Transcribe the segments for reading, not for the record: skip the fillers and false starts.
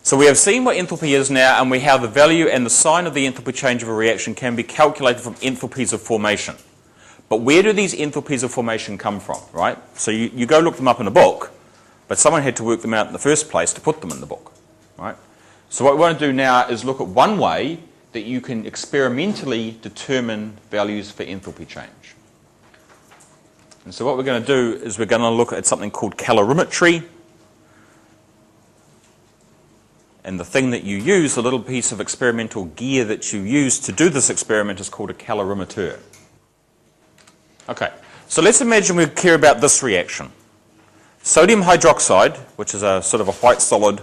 So we have seen what enthalpy is now, and we have the value and the sign of the enthalpy change of a reaction can be calculated from enthalpies of formation. But where do these enthalpies of formation come from, right? So you go look them up in a book, but someone had to work them out in the first place to put them in the book, right? So what we want to do now is look at one way that you can experimentally determine values for enthalpy change. And so what we're going to do is we're going to look at something called calorimetry. And the thing that you use, the little piece of experimental gear that you use to do this experiment is called a calorimeter. Okay, so let's imagine we care about this reaction. Sodium hydroxide, which is a sort of a white solid,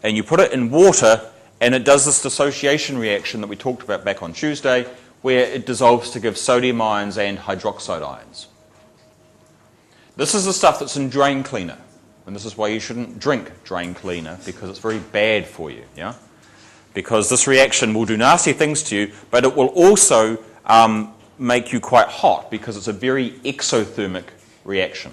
and you put it in water and it does this dissociation reaction that we talked about back on Tuesday, where it dissolves to give sodium ions and hydroxide ions. This is the stuff that's in drain cleaner, and this is why you shouldn't drink drain cleaner, because it's very bad for you, yeah? Because this reaction will do nasty things to you, but it will also make you quite hot, because it's a very exothermic reaction,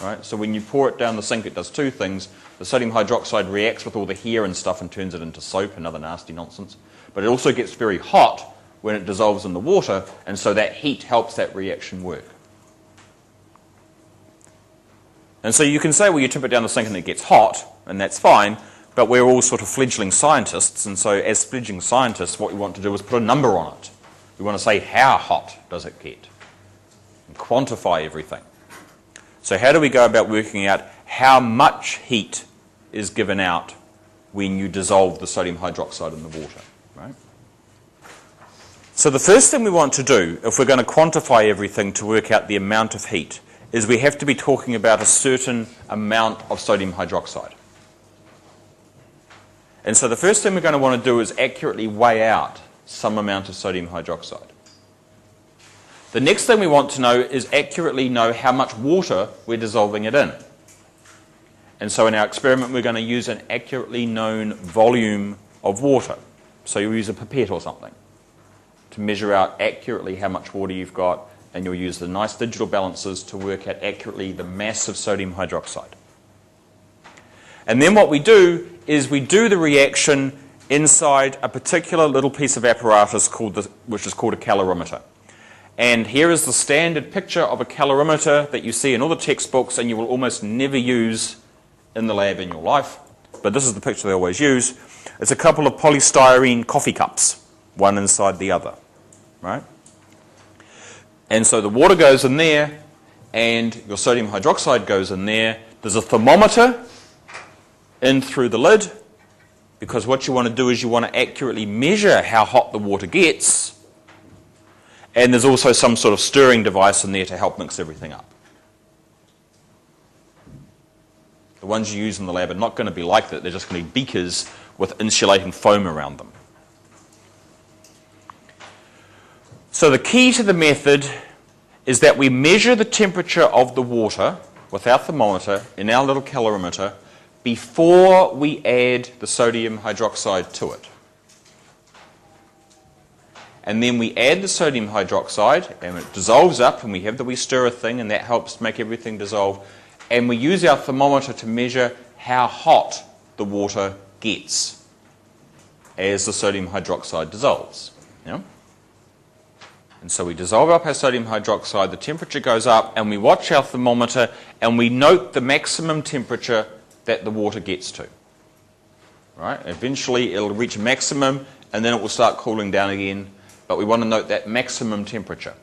right? So when you pour it down the sink, it does two things. The sodium hydroxide reacts with all the hair and stuff and turns it into soap and other nasty nonsense. But it also gets very hot when it dissolves in the water, and so that heat helps that reaction work. And so you can say, well, you tip it down the sink and it gets hot, and that's fine, but we're all sort of fledgling scientists, and so as fledgling scientists, what we want to do is put a number on it. We want to say, how hot does it get? And quantify everything. So how do we go about working out how much heat is given out when you dissolve the sodium hydroxide in the water, right? So the first thing we want to do, if we're going to quantify everything to work out the amount of heat, is we have to be talking about a certain amount of sodium hydroxide. And so the first thing we're going to want to do is accurately weigh out some amount of sodium hydroxide. The next thing we want to know is accurately know how much water we're dissolving it in. And so in our experiment, we're going to use an accurately known volume of water. So you'll use a pipette or something to measure out accurately how much water you've got, and you'll use the nice digital balancers to work out accurately the mass of sodium hydroxide. And then what we do is we do the reaction inside a particular little piece of apparatus which is called a calorimeter. And here is the standard picture of a calorimeter that you see in all the textbooks and you will almost never use in the lab in your life. But this is the picture they always use. It's a couple of polystyrene coffee cups, one inside the other, right? And so the water goes in there and your sodium hydroxide goes in there. There's a thermometer in through the lid, because what you want to do is you want to accurately measure how hot the water gets. And there's also some sort of stirring device in there to help mix everything up. The ones you use in the lab are not going to be like that. They're just going to be beakers with insulating foam around them. So the key to the method is that we measure the temperature of the water with our thermometer in our little calorimeter before we add the sodium hydroxide to it. And then we add the sodium hydroxide and it dissolves up, and we have the wee stirrer thing, and that helps make everything dissolve. And we use our thermometer to measure how hot the water gets as the sodium hydroxide dissolves. Yeah? And so we dissolve up our sodium hydroxide, the temperature goes up, and we watch our thermometer and we note the maximum temperature that the water gets to. Right? Eventually it'll reach maximum and then it will start cooling down again, but we want to note that maximum temperature.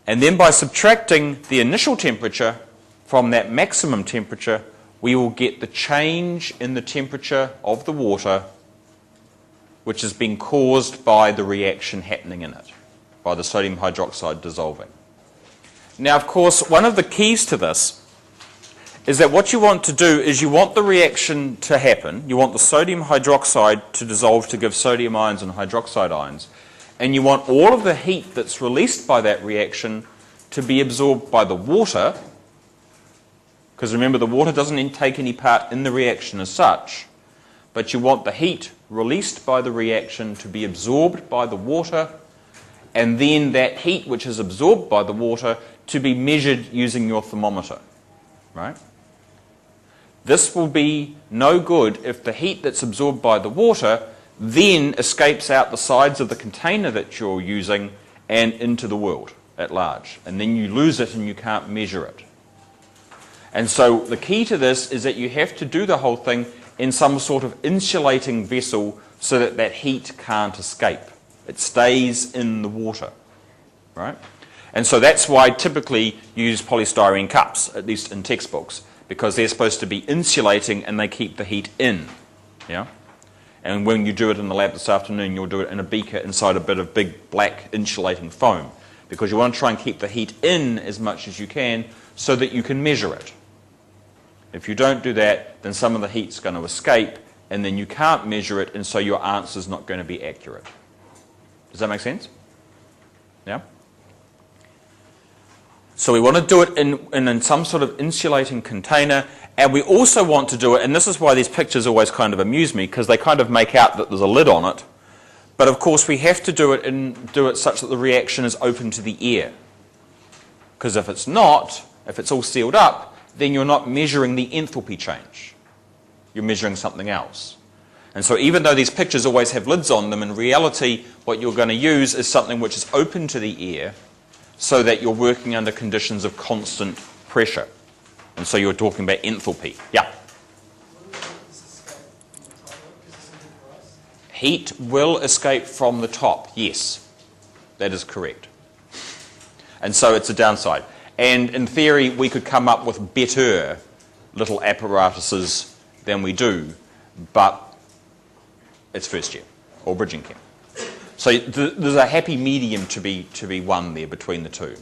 And then by subtracting the initial temperature from that maximum temperature, we will get the change in the temperature of the water, which has been caused by the reaction happening in it, by the sodium hydroxide dissolving. Now, of course, one of the keys to this is that what you want to do is you want the reaction to happen, you want the sodium hydroxide to dissolve to give sodium ions and hydroxide ions, and you want all of the heat that's released by that reaction to be absorbed by the water, because remember, the water doesn't take any part in the reaction as such, but you want the heat released by the reaction to be absorbed by the water, and then that heat which is absorbed by the water to be measured using your thermometer, right? This will be no good if the heat that's absorbed by the water then escapes out the sides of the container that you're using and into the world at large. And then you lose it and you can't measure it. And so the key to this is that you have to do the whole thing in some sort of insulating vessel so that that heat can't escape. It stays in the water, right? And so that's why typically you use polystyrene cups, at least in textbooks, because they're supposed to be insulating and they keep the heat in, yeah? And when you do it in the lab this afternoon, you'll do it in a beaker inside a bit of big black insulating foam, because you want to try and keep the heat in as much as you can so that you can measure it. If you don't do that, then some of the heat's going to escape, and then you can't measure it, and so your answer's not going to be accurate. Does that make sense? Yeah? So we want to do it in some sort of insulating container, and we also want to do it, and this is why these pictures always kind of amuse me, because they kind of make out that there's a lid on it, but of course we have to do it such that the reaction is open to the air. Because if it's not, if it's all sealed up, then you're not measuring the enthalpy change. You're measuring something else. And so even though these pictures always have lids on them, in reality what you're going to use is something which is open to the air so that you're working under conditions of constant pressure. And so you're talking about enthalpy. Yeah? Heat will escape from the top, yes. That is correct. And so it's a downside. And in theory, we could come up with better little apparatuses than we do, but it's first year, or bridging chem. So there's a happy medium to be won there between the two.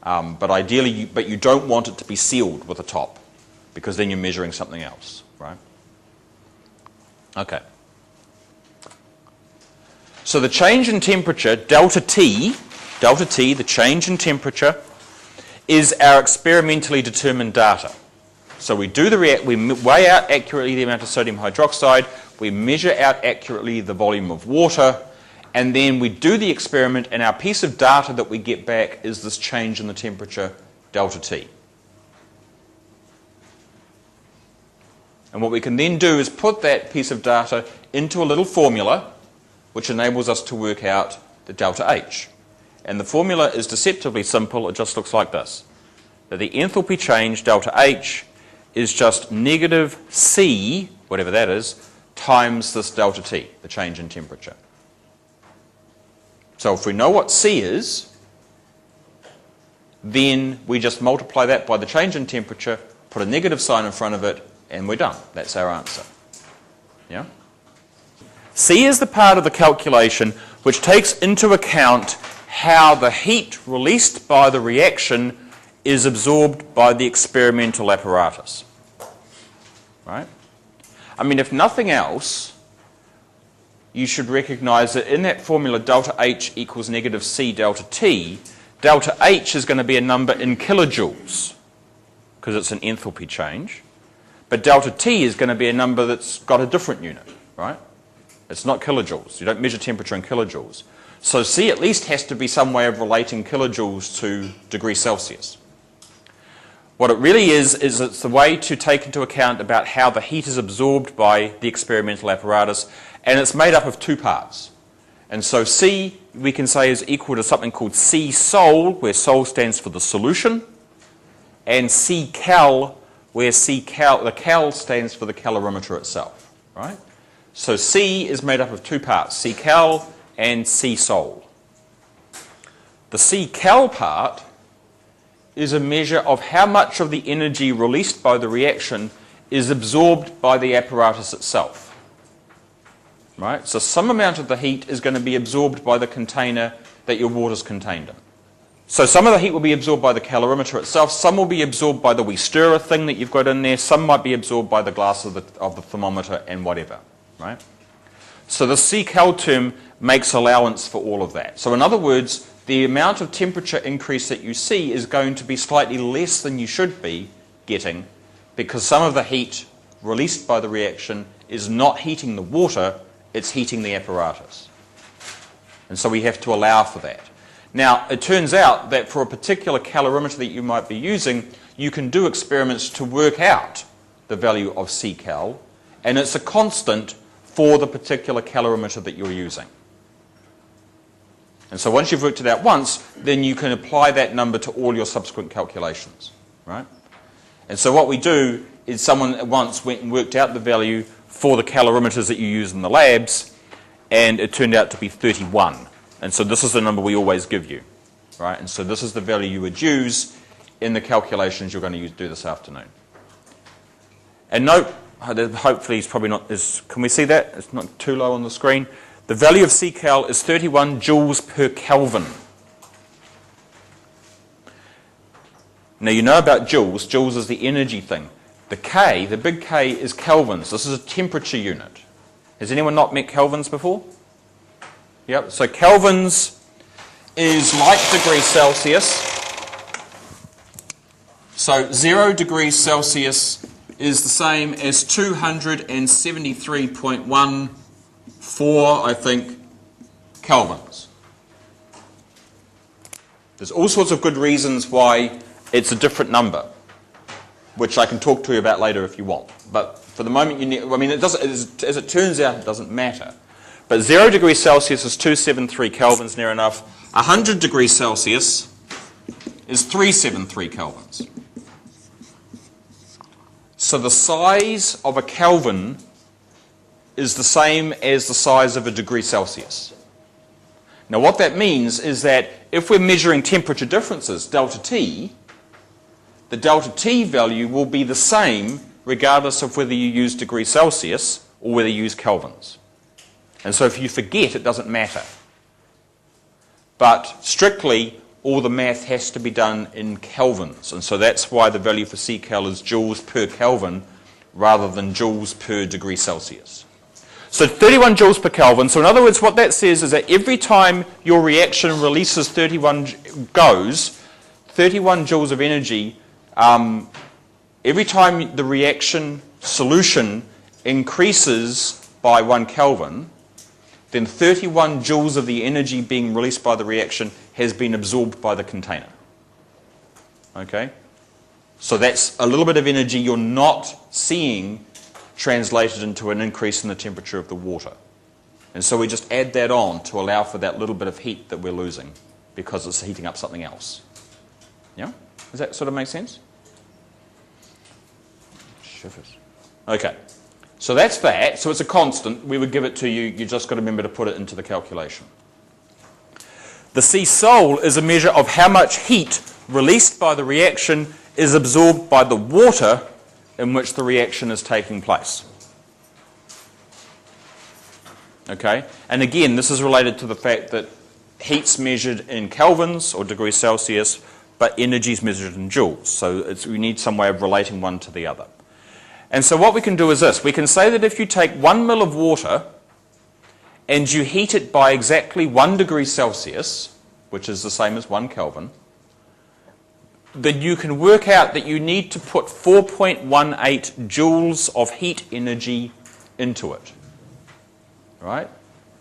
But ideally, you don't want it to be sealed with a top, because then you're measuring something else, right? Okay. So the change in temperature, delta T, the change in temperature, is our experimentally determined data. So we do we weigh out accurately the amount of sodium hydroxide, we measure out accurately the volume of water, and then we do the experiment, and our piece of data that we get back is this change in the temperature, delta T. And what we can then do is put that piece of data into a little formula which enables us to work out the delta H. And the formula is deceptively simple. It just looks like this. That the enthalpy change, delta H, is just negative C, whatever that is, times this delta T, the change in temperature. So if we know what C is, then we just multiply that by the change in temperature, put a negative sign in front of it, and we're done. That's our answer. Yeah? C is the part of the calculation which takes into account how the heat released by the reaction is absorbed by the experimental apparatus. Right? I mean, if nothing else, you should recognize that in that formula delta H equals negative C delta T, delta H is going to be a number in kilojoules because it's an enthalpy change, but delta T is going to be a number that's got a different unit, right? It's not kilojoules. You don't measure temperature in kilojoules. So C at least has to be some way of relating kilojoules to degrees Celsius. What it really is it's the way to take into account about how the heat is absorbed by the experimental apparatus, and it's made up of two parts. And so C, we can say, is equal to something called C sol, where sol stands for the solution, and C cal, where the cal stands for the calorimeter itself, right? So C is made up of two parts, C cal and C sol. The C cal part is a measure of how much of the energy released by the reaction is absorbed by the apparatus itself. Right? So some amount of the heat is going to be absorbed by the container that your water is contained in. So some of the heat will be absorbed by the calorimeter itself, some will be absorbed by the wee stirrer thing that you've got in there, some might be absorbed by the glass of the thermometer and whatever. Right? So the C cal term makes allowance for all of that. So in other words, the amount of temperature increase that you see is going to be slightly less than you should be getting because some of the heat released by the reaction is not heating the water, it's heating the apparatus. And so we have to allow for that. Now, it turns out that for a particular calorimeter that you might be using, you can do experiments to work out the value of Ccal, and it's a constant for the particular calorimeter that you're using. And so once you've worked it out once, then you can apply that number to all your subsequent calculations, right? And so what we do is someone once went and worked out the value for the calorimeters that you use in the labs, and it turned out to be 31. And so this is the number we always give you, right? And so this is the value you would use in the calculations you're going to do this afternoon. And note, hopefully it's probably not, can we see that? It's not too low on the screen. The value of Ccal is 31 joules per Kelvin. Now you know about joules. Joules is the energy thing. The K, the big K, is kelvins. This is a temperature unit. Has anyone not met kelvins before? Yep. So kelvins is like degrees Celsius. So 0 degrees Celsius is the same as 273.14, I think, kelvins. There's all sorts of good reasons why it's a different number, which I can talk to you about later if you want. But for the moment, you need, I mean, it doesn't, as it turns out, it doesn't matter. But 0 degrees Celsius is 273 kelvins, near enough. 100 degrees Celsius is 373 kelvins. So the size of a Kelvin is the same as the size of a degree Celsius. Now what that means is that if we're measuring temperature differences, delta T, the delta T value will be the same regardless of whether you use degrees Celsius or whether you use kelvins. And so if you forget, it doesn't matter. But strictly, all the math has to be done in kelvins. And so that's why the value for Ccal is joules per Kelvin rather than joules per degree Celsius. So 31 joules per Kelvin. So in other words, what that says is that every time your reaction releases 31 joules of energy, every time the reaction solution increases by 1 Kelvin, then 31 joules of the energy being released by the reaction has been absorbed by the container. Okay? So that's a little bit of energy you're not seeing translated into an increase in the temperature of the water. And so we just add that on to allow for that little bit of heat that we're losing because it's heating up something else. Yeah? Does that sort of make sense? Okay. So that's that. So it's a constant. We would give it to you. You just got to remember to put it into the calculation. The C sol is a measure of how much heat released by the reaction is absorbed by the water in which the reaction is taking place. Okay? And again, this is related to the fact that heat's measured in kelvins or degrees Celsius, but energy is measured in joules. So we need some way of relating one to the other. And so what we can do is this. We can say that if you take 1 ml of water and you heat it by exactly 1 degree Celsius, which is the same as 1 Kelvin, then you can work out that you need to put 4.18 joules of heat energy into it. Right?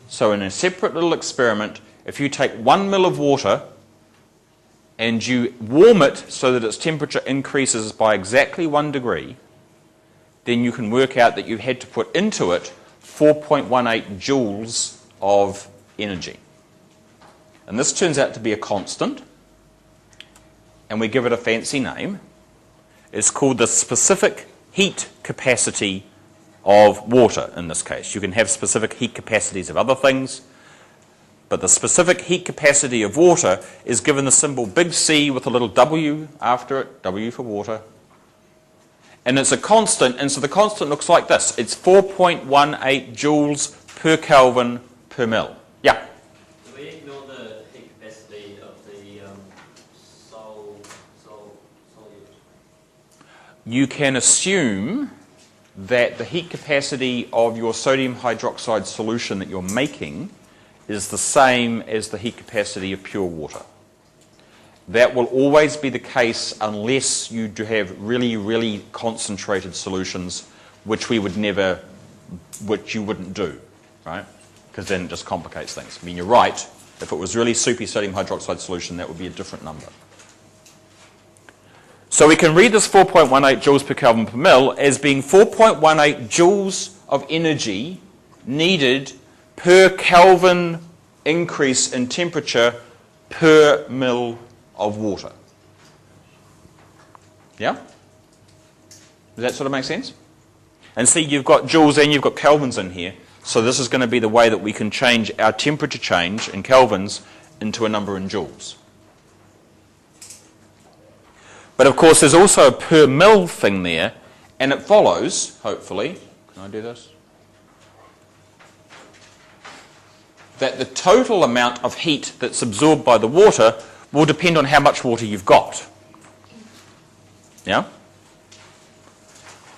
So in a separate little experiment, if you take 1 ml of water and you warm it so that its temperature increases by exactly 1 degree, then you can work out that you had to put into it 4.18 joules of energy. And this turns out to be a constant, and we give it a fancy name. It's called the specific heat capacity of water in this case. You can have specific heat capacities of other things, but the specific heat capacity of water is given the symbol big C with a little W after it, W for water. And it's a constant, and so the constant looks like this. It's 4.18 joules per Kelvin per mil. Yeah? Do we ignore the heat capacity of the solute? You can assume that the heat capacity of your sodium hydroxide solution that you're making is the same as the heat capacity of pure water. That will always be the case unless you do have really, really concentrated solutions, which we would never, which you wouldn't do, right? Because then it just complicates things. I mean, you're right. If it was really soupy sodium hydroxide solution, that would be a different number. So we can read this 4.18 joules per Kelvin per mil as being 4.18 joules of energy needed per Kelvin increase in temperature per mil of water. Yeah? Does that sort of make sense? And see, you've got joules and you've got kelvins in here. So this is going to be the way that we can change our temperature change in kelvins into a number in joules. But of course, there's also a per mil thing there, and it follows, hopefully, can I do this? That the total amount of heat that's absorbed by the water will depend on how much water you've got. Yeah?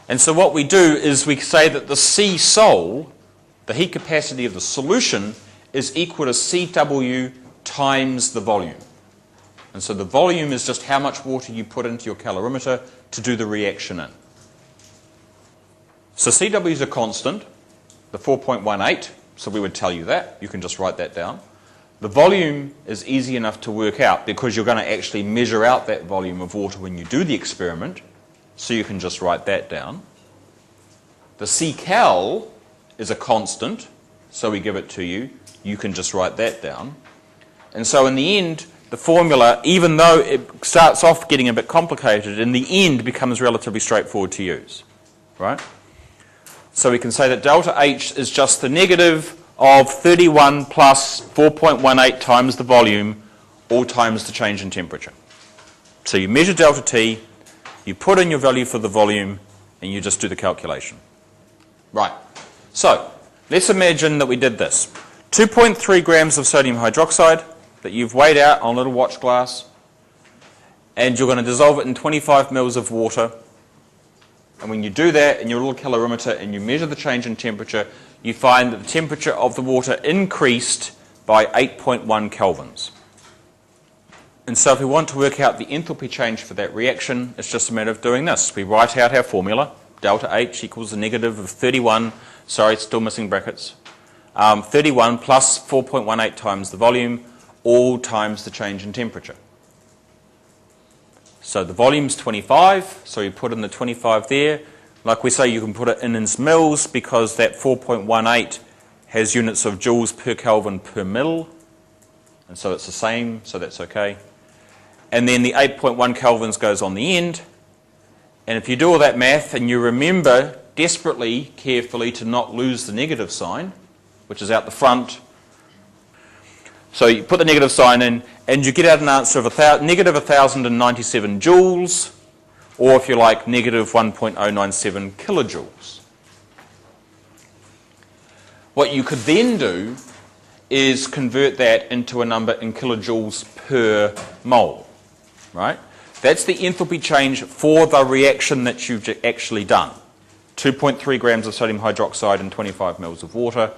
And so what we do is we say that the C sol, the heat capacity of the solution, is equal to CW times the volume. And so the volume is just how much water you put into your calorimeter to do the reaction in. So CW is a constant, the 4.18, so we would tell you that. You can just write that down. The volume is easy enough to work out because you're going to actually measure out that volume of water when you do the experiment, so you can just write that down. The Ccal is a constant, so we give it to you. You can just write that down. And so in the end, the formula, even though it starts off getting a bit complicated, in the end becomes relatively straightforward to use, right? So we can say that delta H is just the negative of 31 plus 4.18 times the volume, all times the change in temperature. So you measure delta T, you put in your value for the volume, and you just do the calculation. Right. So let's imagine that we did this. 2.3 grams of sodium hydroxide that you've weighed out on a little watch glass, and you're going to dissolve it in 25 mils of water. And when you do that in your little calorimeter and you measure the change in temperature, you find that the temperature of the water increased by 8.1 kelvins. And so if we want to work out the enthalpy change for that reaction, it's just a matter of doing this. We write out our formula, delta H equals the negative of 31, sorry, it's still missing brackets, 31 plus 4.18 times the volume, all times the change in temperature. So the volume's 25, so you put in the 25 there. Like we say, you can put it in mils because that 4.18 has units of joules per Kelvin per mil. And so it's the same, so that's okay. And then the 8.1 kelvins goes on the end. And if you do all that math and you remember desperately, carefully to not lose the negative sign, which is out the front. So you put the negative sign in and you get out an answer of negative 1,097 joules, or if you like, negative 1.097 kilojoules. What you could then do is convert that into a number in kilojoules per mole, right? That's the enthalpy change for the reaction that you've actually done. 2.3 grams of sodium hydroxide and 25 mils of water.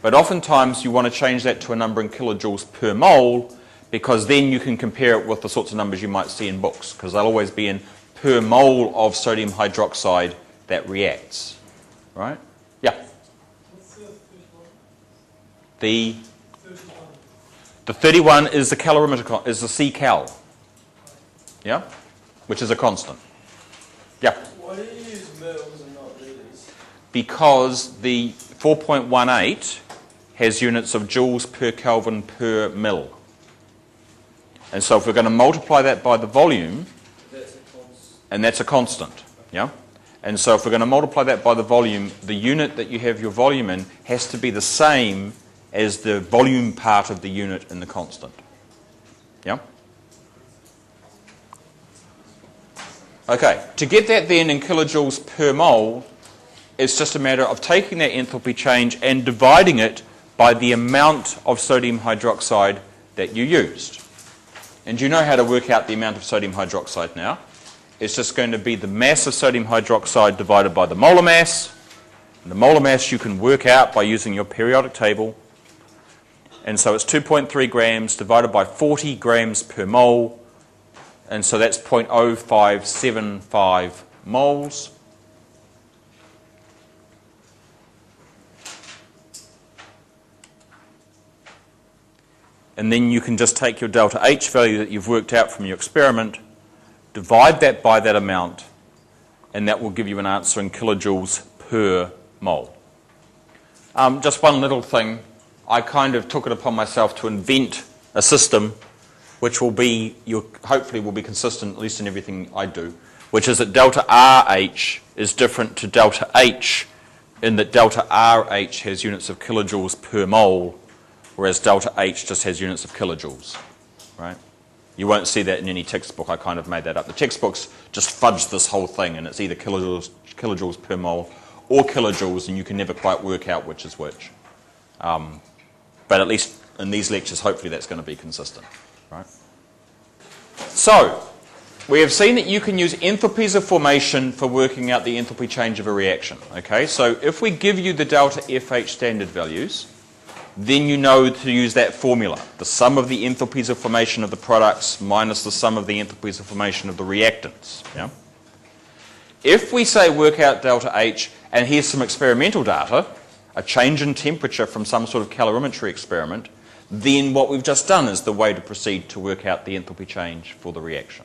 But oftentimes you want to change that to a number in kilojoules per mole because then you can compare it with the sorts of numbers you might see in books because they'll always be in per mole of sodium hydroxide that reacts, right? Yeah? What's the 31? The 31 is the calorimeter, is the Ccal, yeah? Which is a constant. Yeah? Why do you use mils and not liters? Because the 4.18 has units of joules per Kelvin per mil. And so if we're going to multiply that by the volume, and that's a constant, yeah? And so if we're going to multiply that by the volume, the unit that you have your volume in has to be the same as the volume part of the unit in the constant. Yeah? Okay, to get that then in kilojoules per mole, it's just a matter of taking that enthalpy change and dividing it by the amount of sodium hydroxide that you used. And you know how to work out the amount of sodium hydroxide now. It's just going to be the mass of sodium hydroxide divided by the molar mass. And the molar mass you can work out by using your periodic table. And so it's 2.3 grams divided by 40 grams per mole. And so that's 0.0575 moles. And then you can just take your delta H value that you've worked out from your experiment, divide that by that amount, and that will give you an answer in kilojoules per mole. Just one little thing, I kind of took it upon myself to invent a system which will be, hopefully will be consistent, at least in everything I do, which is that delta RH is different to delta H in that delta RH has units of kilojoules per mole, whereas delta H just has units of kilojoules, right? You won't see that in any textbook. I kind of made that up. The textbooks just fudge this whole thing, and it's either kilojoules per mole or kilojoules, and you can never quite work out which is which. But at least in these lectures, hopefully that's going to be consistent, right? So, we have seen that you can use enthalpies of formation for working out the enthalpy change of a reaction. Okay, so if we give you the delta FH standard values, then you know to use that formula. The sum of the enthalpies of formation of the products minus the sum of the enthalpies of formation of the reactants. Yeah? If we say work out delta H, and here's some experimental data, a change in temperature from some sort of calorimetry experiment, then what we've just done is the way to proceed to work out the enthalpy change for the reaction.